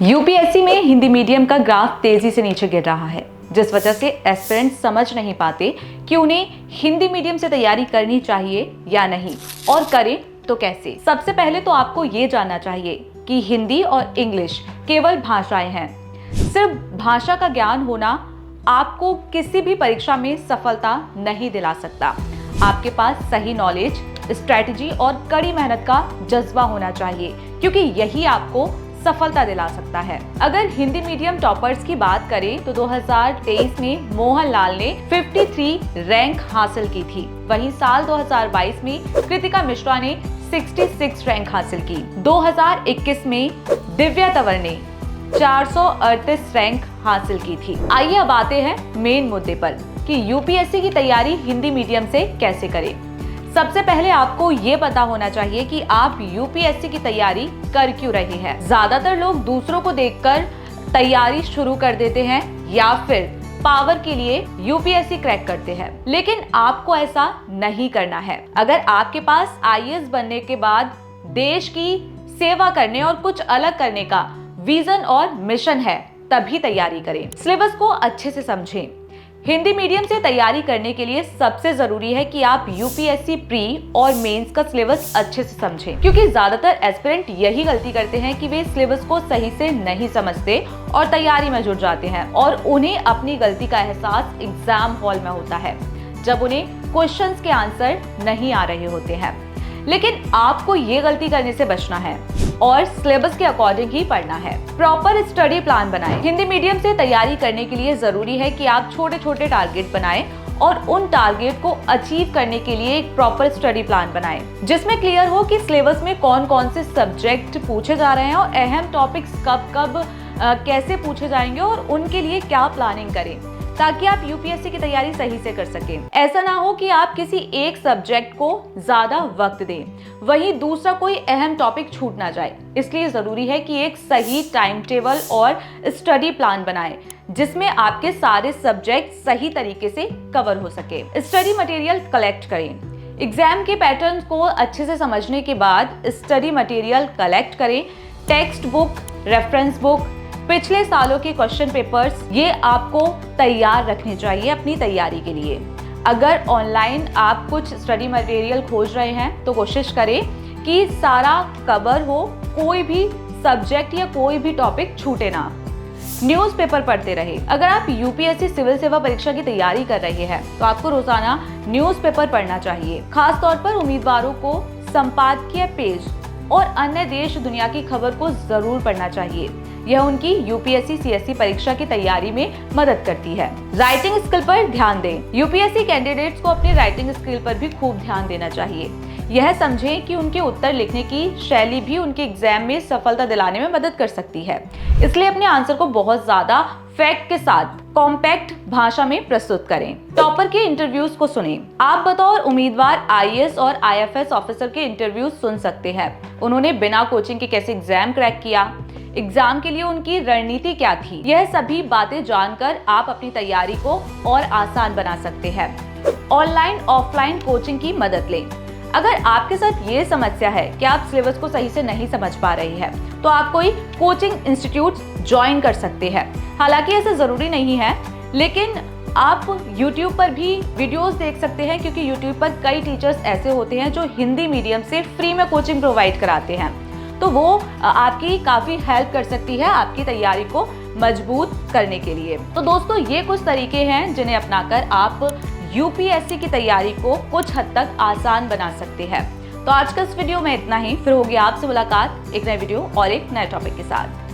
UPSC में Hindi medium का graph तेजी से नीचे गिर रहा है, जिस वजह से एस्पिरेंट्स समझ नहीं पाते कि उन्हें हिंदी मीडियम से तैयारी करनी चाहिए या नहीं, और करें तो कैसे। सबसे पहले तो आपको ये जानना चाहिए कि हिंदी और इंग्लिश केवल भाषाएं हैं। सिर्फ भाषा का ज्ञान होना आपको किसी भी परीक्षा में सफलता नहीं दिला सकता। आपके पास सही नॉलेज, स्ट्रेटजी और कड़ी मेहनत का जज्बा होना चाहिए, क्योंकि यही आपको सफलता दिला सकता है। अगर हिंदी मीडियम टॉपर्स की बात करें तो 2023 में मोहनलाल ने 53 रैंक हासिल की थी। वहीं साल 2022 में कृतिका मिश्रा ने 66 रैंक हासिल की। 2021 में दिव्या तंवर ने 438 रैंक हासिल की थी। आइए अब आते हैं मेन मुद्दे पर कि यूपीएससी की तैयारी हिंदी मीडियम से कैसे करें। सबसे पहले आपको ये पता होना चाहिए कि आप यूपीएससी की तैयारी कर क्यों रहे हैं। ज्यादातर लोग दूसरों को देखकर तैयारी शुरू कर देते हैं या फिर पावर के लिए यूपीएससी क्रैक करते हैं, लेकिन आपको ऐसा नहीं करना है। अगर आपके पास आईएएस बनने के बाद देश की सेवा करने और कुछ अलग करने का विजन और मिशन है, तभी तैयारी करें। सिलेबस को अच्छे से समझें। हिंदी मीडियम से तैयारी करने के लिए सबसे जरूरी है कि आप यूपीएससी प्री और मेंस का सिलेबस अच्छे से समझें, क्योंकि ज्यादातर एस्पिरेंट यही गलती करते हैं कि वे सिलेबस को सही से नहीं समझते और तैयारी में जुट जाते हैं, और उन्हें अपनी गलती का एहसास एग्जाम हॉल में होता है जब उन्हें क्वेश्चंस के आंसर नहीं आ रहे होते हैं। लेकिन आपको ये गलती करने से बचना है और सिलेबस के अकॉर्डिंग ही पढ़ना है। प्रॉपर स्टडी प्लान बनाएं। हिंदी मीडियम से तैयारी करने के लिए जरूरी है कि आप छोटे छोटे टारगेट बनाएं और उन टारगेट को अचीव करने के लिए एक प्रॉपर स्टडी प्लान बनाएं, जिसमें क्लियर हो कि सिलेबस में कौन कौन से सब्जेक्ट पूछे जा रहे हैं और अहम टॉपिक्स कब कब कैसे पूछे जाएंगे, और उनके लिए क्या प्लानिंग करें, ताकि आप यूपीएससी की तैयारी सही से कर सकें। ऐसा ना हो कि आप किसी एक सब्जेक्ट को ज्यादा वक्त दें, वहीं दूसरा कोई अहम टॉपिक छूट ना जाए। इसलिए जरूरी है कि एक सही टाइम टेबल और स्टडी प्लान बनाएं, जिसमें आपके सारे सब्जेक्ट सही तरीके से कवर हो सके। स्टडी मटेरियल कलेक्ट करें। एग्जाम के पैटर्न को अच्छे से समझने के बाद स्टडी मटेरियल कलेक्ट करें। टेक्स्ट बुक, रेफरेंस बुक, पिछले सालों के क्वेश्चन पेपर्स, ये आपको तैयार रखने चाहिए अपनी तैयारी के लिए। अगर ऑनलाइन आप कुछ स्टडी मटेरियल खोज रहे हैं तो कोशिश करें कि सारा कवर हो, कोई भी सब्जेक्ट या कोई भी टॉपिक छूटे ना। न्यूज़पेपर पढ़ते रहे। अगर आप यूपीएससी सिविल सेवा परीक्षा की तैयारी कर रहे हैं तो आपको रोजाना न्यूज़पेपर पढ़ना चाहिए। खास तौर पर उम्मीदवारों को संपादकीय पेज और अन्य देश दुनिया की खबर को जरूर पढ़ना चाहिए। यह उनकी यूपीएससी सीएससी परीक्षा की तैयारी में मदद करती है। राइटिंग स्किल पर ध्यान दें। यूपीएससी कैंडिडेट्स को अपनी राइटिंग स्किल पर भी खूब ध्यान देना चाहिए। यह समझें कि उनके उत्तर लिखने की शैली भी उनके एग्जाम में सफलता दिलाने में मदद कर सकती है। इसलिए अपने आंसर को बहुत ज्यादा फैक्ट के साथ कॉम्पैक्ट भाषा में प्रस्तुत करें। टॉपर के इंटरव्यूज को सुनें। आप बतौर उम्मीदवार आईएएस और आईएफएस ऑफिसर के इंटरव्यूज सुन सकते हैं। उन्होंने बिना कोचिंग के कैसे एग्जाम क्रैक किया, एग्जाम के लिए उनकी रणनीति क्या थी, यह सभी बातें जानकर आप अपनी तैयारी को और आसान बना सकते हैं। ऑनलाइन ऑफलाइन कोचिंग की मदद लें। अगर आपके साथ ये समस्या है कि आप सिलेबस को सही से नहीं समझ पा रहे हैं, तो आप कोई कोचिंग इंस्टीट्यूट ज्वाइन कर सकते हैं। हालांकि ऐसा जरूरी नहीं है, लेकिन आप YouTube पर भी वीडियोस देख सकते हैं, क्योंकि YouTube पर कई टीचर्स ऐसे होते हैं जो हिंदी मीडियम से फ्री में कोचिंग प्रोवाइड कराते हैं, तो वो आपकी काफ़ी हेल्प कर सकती है आपकी तैयारी को मजबूत करने के लिए। तो दोस्तों, ये कुछ तरीके हैं जिन्हें अपनाकर आप यूपीएससी की तैयारी को कुछ हद तक आसान बना सकते हैं। तो आज का इस वीडियो में इतना ही। फिर होगी आपसे मुलाकात एक नए वीडियो और एक नए टॉपिक के साथ।